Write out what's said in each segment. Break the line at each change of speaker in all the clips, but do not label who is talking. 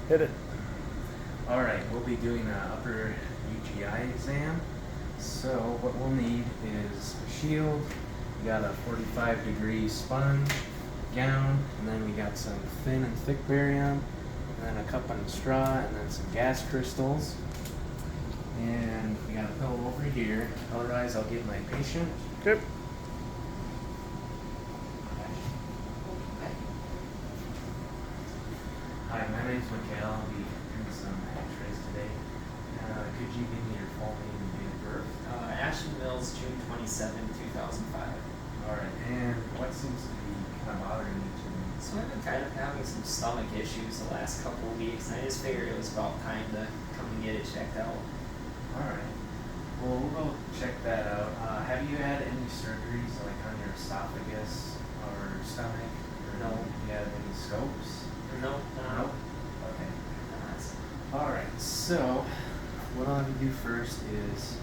Hit it.
All right, we'll be doing an upper UGI exam. So what we'll need is a shield. We got a 45-degree sponge, gown, and then we got some thin and thick barium, and then a cup and a straw, and then some gas crystals. And we got a pillow over here. Otherwise, I'll get my patient.
Okay.
Hi, my name's Mikhail. I'll be doing some x-rays today. Could you give me your full name and date of birth?
Ashton Mills, June 27, 2005.
All right, and what seems to be kind of bothering you today?
So I've been kind of having some stomach issues the last couple of weeks, and I just figured it was about time to come and get it checked out.
All right. Well, we'll go check that out. Have you had any surgeries like on your esophagus or stomach? Or
No.
You had any scopes?
No,
Nope. Okay.
that's-
All right. So, what I'll have you do first is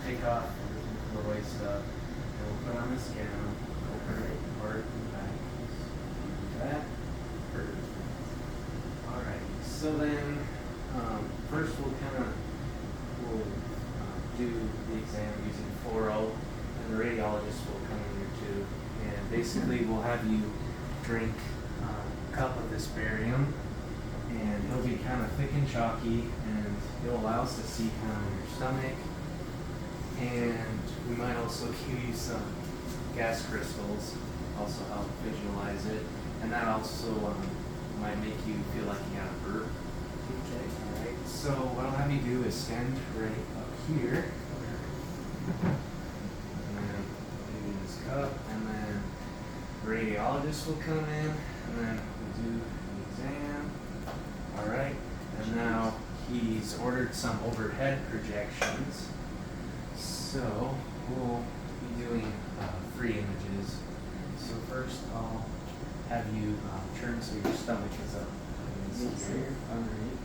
take off everything from the waist up. And we'll put on this gown. Open it, part and back. Do that. Perfect. All right. So then, first we'll do the exam using fluoro, and the radiologist will come in here too. And basically, we'll have you drink a cup of this barium, and it'll be kind of thick and chalky, and it'll allow us to see kind of your stomach. And we might also give you some gas crystals, also help visualize it, and that also might make you feel like you got a burp.
Okay.
All right. So what I'll have you do is stand right up here, and then give you this cup, and then the radiologist will come in, and then we'll do the exam. All right. And now he's ordered some overhead projections. So we'll be doing 3 images. So first I'll have you turn so your stomach is up against here, underneath.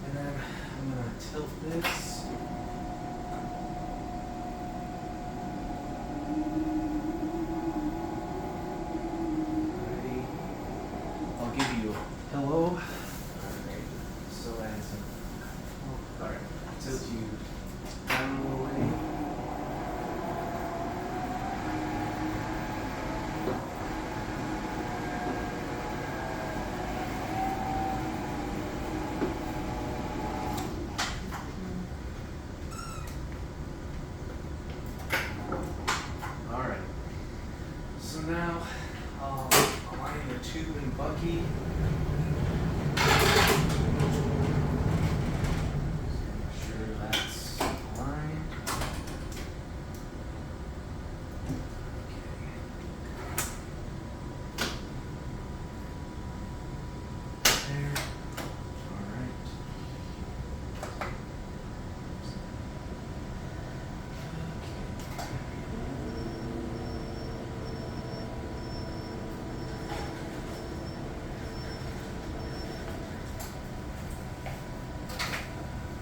And then I'm gonna tilt this. Alrighty. I'll give you a pillow. Alright. So that's alright. Tilt you down a little way. Alright. So now I'll align the tube and bucky. Make sure that's aligned. Okay. There. Alright.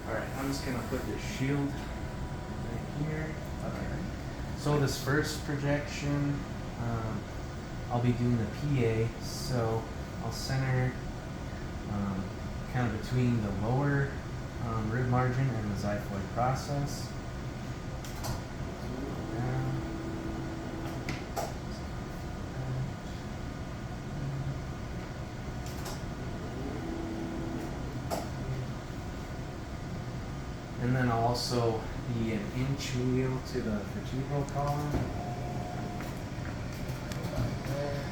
Alright, I'm just gonna put this shield right here. Okay. So this first projection, I'll be doing the PA, so I'll center kind of between the lower rib margin and the xiphoid process. Down. And then I'll also be an inch medial to the vertebral column. There.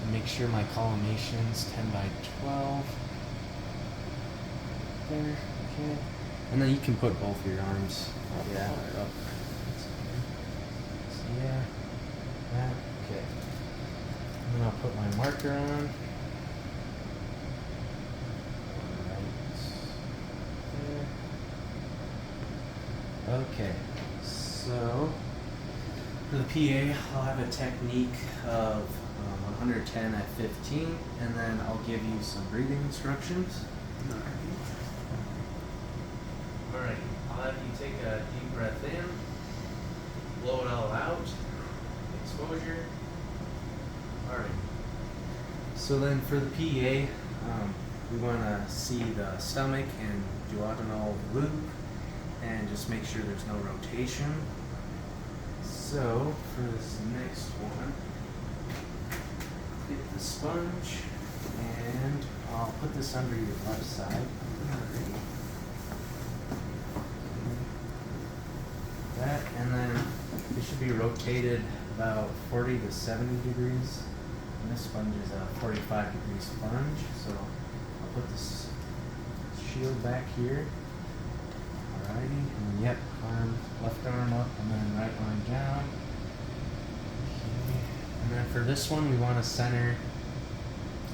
And make sure my collimation's 10 by 12. There, okay. And then you can put both of your arms, yeah, up. So yeah, that, okay. And then I'll put my marker on. Okay, so for the PA, I'll have a technique of 110 at 15, and then I'll give you some breathing instructions. Alright, I'll have you take a deep breath in, blow it all out, exposure. Alright, so then for the PA, we want to see the stomach and duodenal loop and just make sure there's no rotation. So for this next one, get the sponge and I'll put this under your left side. That, and then it should be rotated about 40 to 70 degrees. And this sponge is a 45 degree sponge, so I'll put this shield back here. Alrighty, and yep, left arm up and then right arm down. Okay. And then for this one, we want to center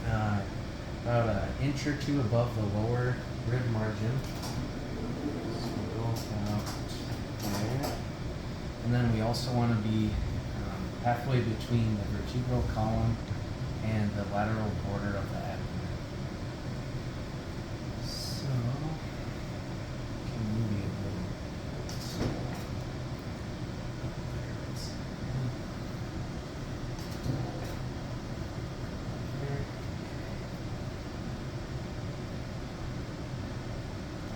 about an inch or two above the lower rib margin. So go about there. And then we also want to be halfway between the vertebral column and the lateral border of the abdomen. So, can move it a little. So,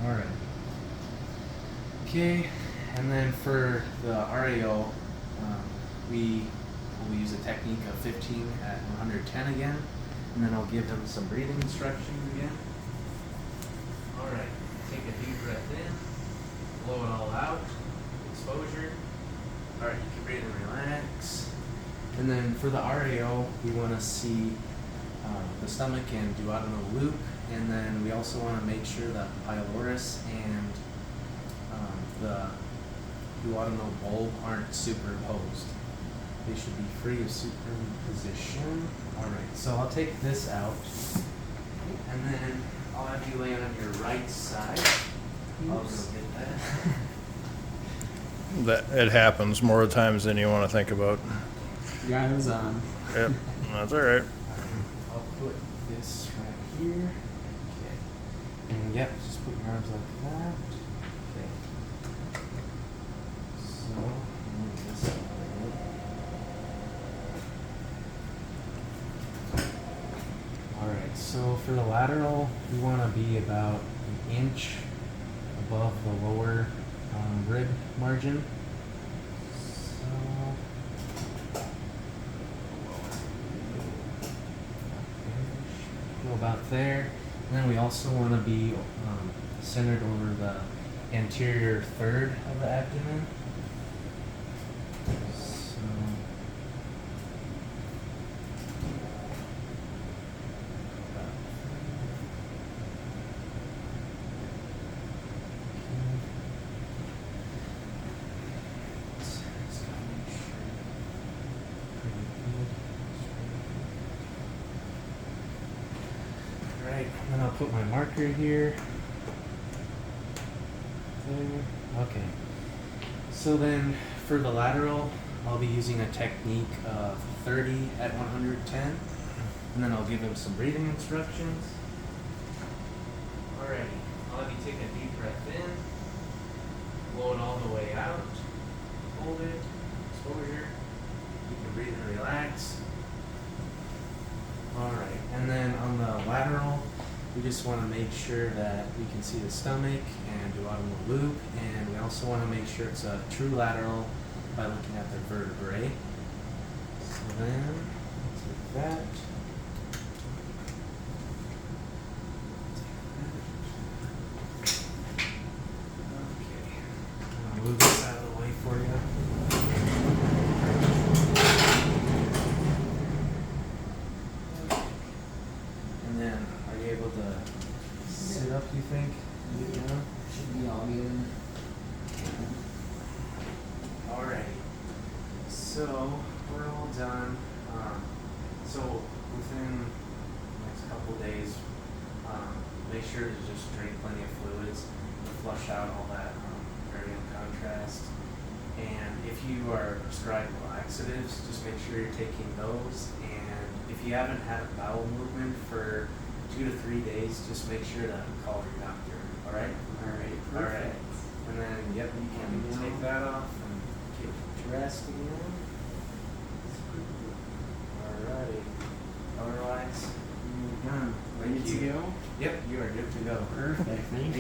alright. Okay, and then for the RAO, we will use a technique of 15 at 110 again, and then I'll give him some breathing instructions again. Alright, take a deep breath in, blow it all out, exposure. Alright, you can breathe and relax. And then for the RAO, we want to see the stomach and duodenal loop, and then we also want to make sure that pylorus and the duodenal bulb aren't superimposed. They should be free of superimposition. Alright, so I'll take this out, and then I'll have you lay on your right side. I'll go get that.
That it happens more times than you want to think about.
Guys on.
Yep, that's all right.
I'll put this right here. Okay. And yep, just put your arms like that. Okay. So, move this out. Alright, so for the lateral, we want to be about an inch above the lower rib margin. So, go about there. And then we also want to be centered over the anterior third of the abdomen. So, Alright, then I'll put my marker here. There. Okay. So then for the lateral, I'll be using a technique of 30 at 110. And then I'll give him some breathing instructions. Alrighty, I'll have you take a deep breath in, blow it all the way out, hold it, exposure, you can breathe and relax. Alright, and then on the lateral, we just want to make sure that we can see the stomach and duodenal loop, and we also want to make sure it's a true lateral by looking at the vertebrae. So then, take that. Okay, I'll move this out of the way for you. And then, are you able to sit up, you think? Yeah.
Should be all good.
Alrighty. So, we're all done. So, within the next couple days, make sure to just drink plenty of fluids to flush out all that perineal contrast. And if you are prescribed laxatives, just make sure you're taking those. And if you haven't had a bowel movement for 2 to 3 days, just make sure to call your doctor. Alright?
Alright,
Alright. And then, yep, you can take that off and get dressed again. Alrighty. Otherwise, you're done. Ready you.
go.
Yep, you are good to go.
Perfect. Thank